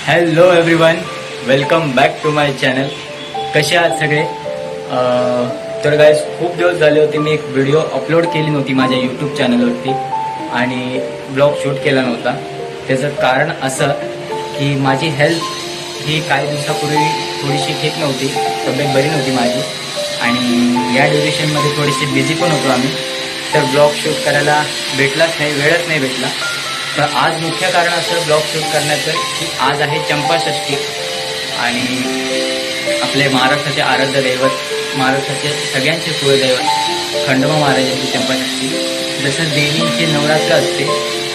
Hello everyone, welcome back to my channel. कसे आहात सगळे? तर गाईज खूप दिवस झाले होते मी एक व्हिडिओ अपलोड केली नव्हती माझ्या यूट्यूब चॅनलवरती आणि ब्लॉग शूट केला नव्हता. त्याचं कारण असं की माझी हेल्थ ही काही दिवसापूर्वी थोडीशी ठीक नव्हती, तब्येत बरी नव्हती माझी आणि या ड्युरेशनमध्ये थोडीशी बिझी पण होतो आम्ही. तर ब्लॉग शूट करायला भेटलाच नाही, वेळच नाही भेटला. तर आज मुख्य कारण असं ब्लॉग शूट करण्याचं की आज आहे चंपाषष्ठी आणि आपले महाराष्ट्राचे आराध्य दैवत, महाराष्ट्राचे सगळ्यांचे कुळदैवत खंडोबा महाराजांची चंपाषष्ठी. जसं देवींची नवरात्र असते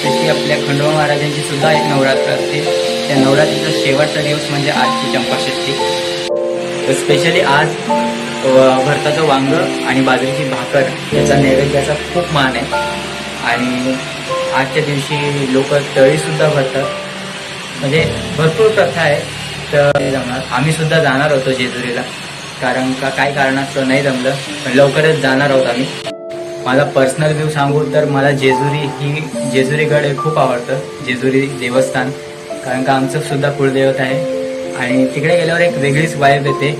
तशी आपल्या खंडोबा महाराजांची सुद्धा एक नवरात्र असते. त्या नवरात्रीचा शेवटचा दिवस म्हणजे आजची चंपाषष्ठी. तर स्पेशली आज भरताचं वांग आणि बाजरीची भाकर याचा नैवेद्याचा खूप मान आहे आणि आजच्या दिवशी लोक तळीसुद्धा भरतात. म्हणजे भरपूर प्रथा आहे. तर जमणार आम्ही सुद्धा जाणार होतो जेजुरीला, कारण का काही कारणास्तव नाही जमलं, पण लवकरच जाणार आहोत आम्ही. माझा पर्सनल व्ह्यू सांगू तर मला जेजुरीगड हे खूप आवडतं, जेजुरी देवस्थान, कारण का आमचं सुद्धा कुलदैवत आहे आणि तिकडे गेल्यावर एक वेगळीच वाईब येते.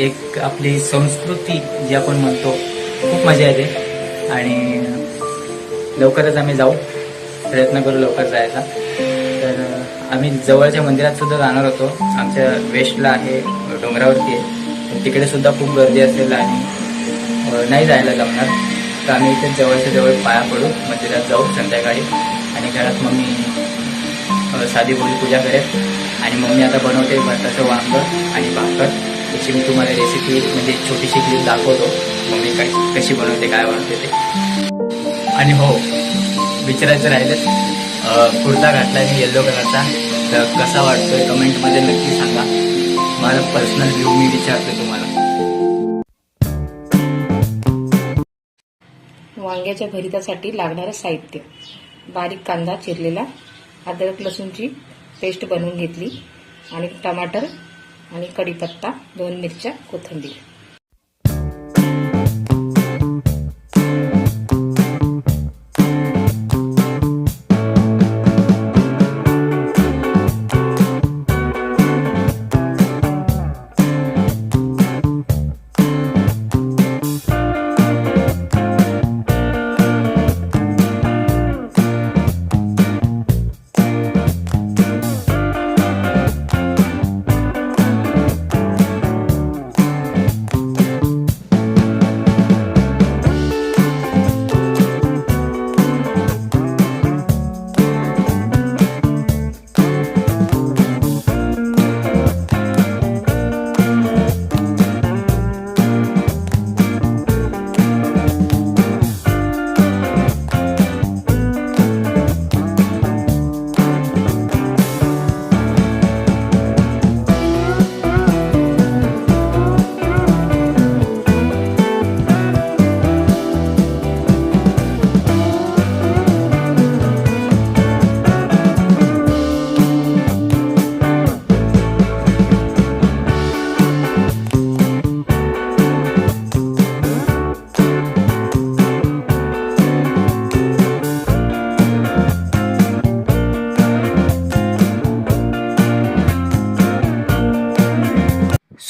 एक आपली संस्कृती जी आपण म्हणतो, खूप मजा येते आणि लवकरच आम्ही जाऊ, प्रयत्न करू लवकर जायचा. तर आम्ही जवळच्या मंदिरात सुद्धा जाणार होतो. आमच्या वेस्टला आहे, डोंगरावरती आहे, तिकडे सुद्धा खूप गर्दी असेल आणि नाही जायला जमणार. तर आम्ही इथे जवळच्या जवळ पाया पडू, मंदिरात जाऊ संध्याकाळी आणि घरात मम्मी साधी भोळी पूजा करेल आणि मम्मी आता बनवते भरताचं वांग आणि भाकर. त्याची मी तुम्हाला रेसिपी म्हणजे छोटीशी क्लिप दाखवतो, मम्मी कशी बनवते, काय बनवते ते. आणि हो, विचारायचं राहिलं, कुर्ता घातला मी येल्लो कलरचा, तर कसा वाटतोय कमेंटमध्ये नक्की सांगा. माझा पर्सनल व्ह्यू मी विचारतो तुम्हाला. वांग्याच्या भरितासाठी लागणारं साहित्य: बारीक कांदा चिरलेला, अद्रक लसूणची पेस्ट बनवून घेतली आणि टमाटर आणि कढीपत्ता, 2 मिरच्या, कोथिंबीर.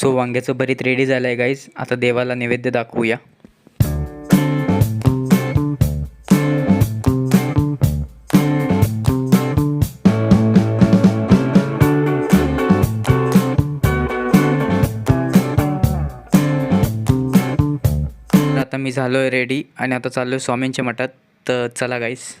सो वांग्याचं भरीत रेडी झालं आहे गाईज. आता देवाला नैवेद्य दाखवूया. आता मी झालो आहे रेडी आणि आता चाललो आहे स्वामींच्या मठात. तर चला गाईज.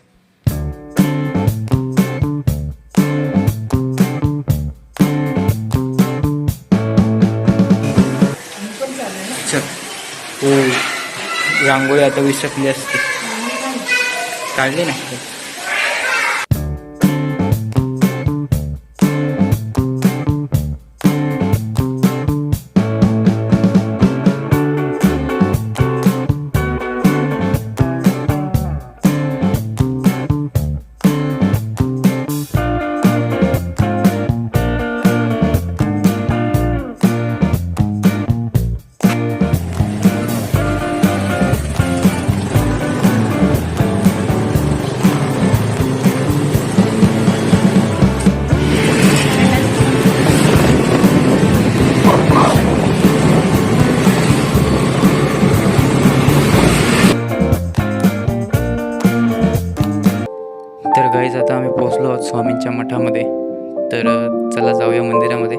हो, रांगोळी आता विसरली असते, काढली नाही. तर चला जाऊया मंदिरामध्ये.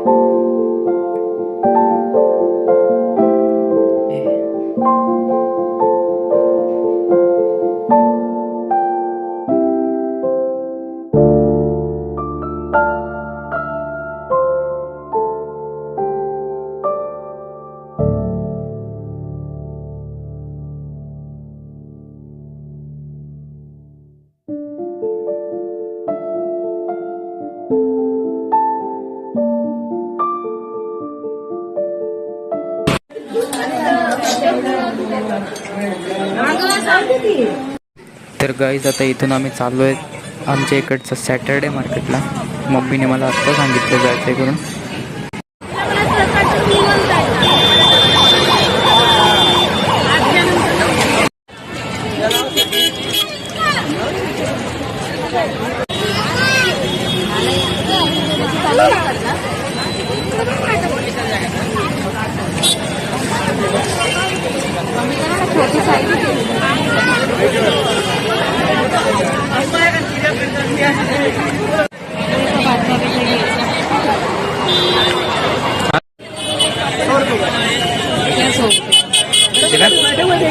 तर गाईज आता इथून आम्ही चाललो आहे आमच्या इकडचं सॅटर्डे मार्केटला. मम्मीने मला आत्ता सांगितलं जायचं करून.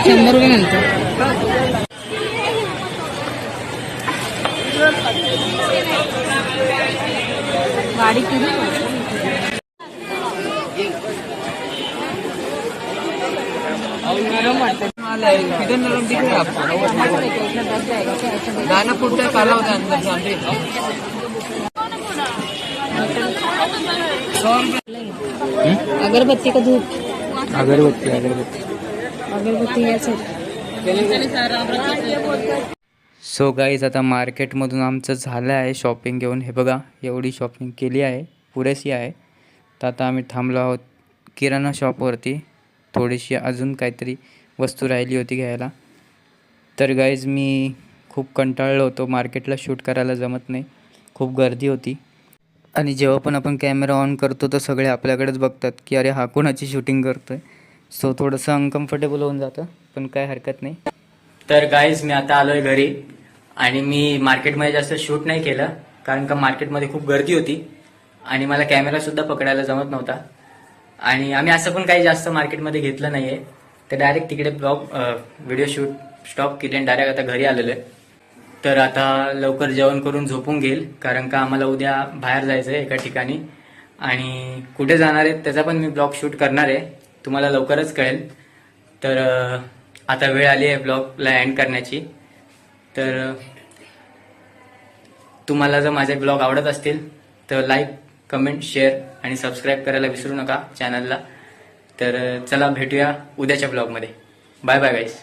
₹100 म्हणतो. गाडी किती नरम वाटतं मला. किती नरम दिखे गाना पुढचा काला होता अंदर अगरबत्ती का धूप. अगरबत्ती याचं. सो गाईज आता मार्केटमधून आमचं झालं आहे शॉपिंग घेऊन. हे बघा एवढी शॉपिंग केली आहे, पुरेशी आहे. तर आता आम्ही थांबलो आहोत किराणा शॉपवरती. थोडीशी अजून काहीतरी वस्तू राहिली होती घ्यायला. तर गाईज मी खूप कंटाळलो होतो, मार्केटला शूट करायला जमत नाही, खूप गर्दी होती. आणि जेव्हा पण आपण कॅमेरा ऑन करतो तर सगळे आपल्याकडेच बघतात की अरे हा कोणाची शूटिंग करतो आहे. सो थोडंसं अनकम्फर्टेबल होऊन जातं, पण काय हरकत नाही. तर गाईज मी आता आलोय घरी आणि मी मार्केटमध्ये जास्त शूट नाही केलं कारण का मार्केटमध्ये खूप गर्दी होती आणि मला कॅमेरासुद्धा पकडायला जमत नव्हता. आणि आम्ही असं पण काही जास्त मार्केटमध्ये घेतलं नाही आहे. तर डायरेक्ट तिकडे व्हिडिओ शूट स्टॉप केली आणि डायरेक्ट आता घरी आलेलो आहे. तर आता लवकर जेवण करून झोपून घेईल कारण का आम्हाला उद्या बाहेर जायचं आहे एका ठिकाणी. आणि कुठे जाणार आहे त्याचा पण मी ब्लॉग शूट करणार आहे, तुम्हाला लवकरच कळेल. तर आता वेळ आली आहे ब्लॉगला एंड करण्याची. तर तुम्हाला जर माझे ब्लॉग आवडत असतील तर लाईक, कमेंट, शेअर आणि सबस्क्राईब करायला विसरू नका चॅनलला. तर चला भेटूया उद्याच्या ब्लॉगमध्ये. बाय बाय गाईस.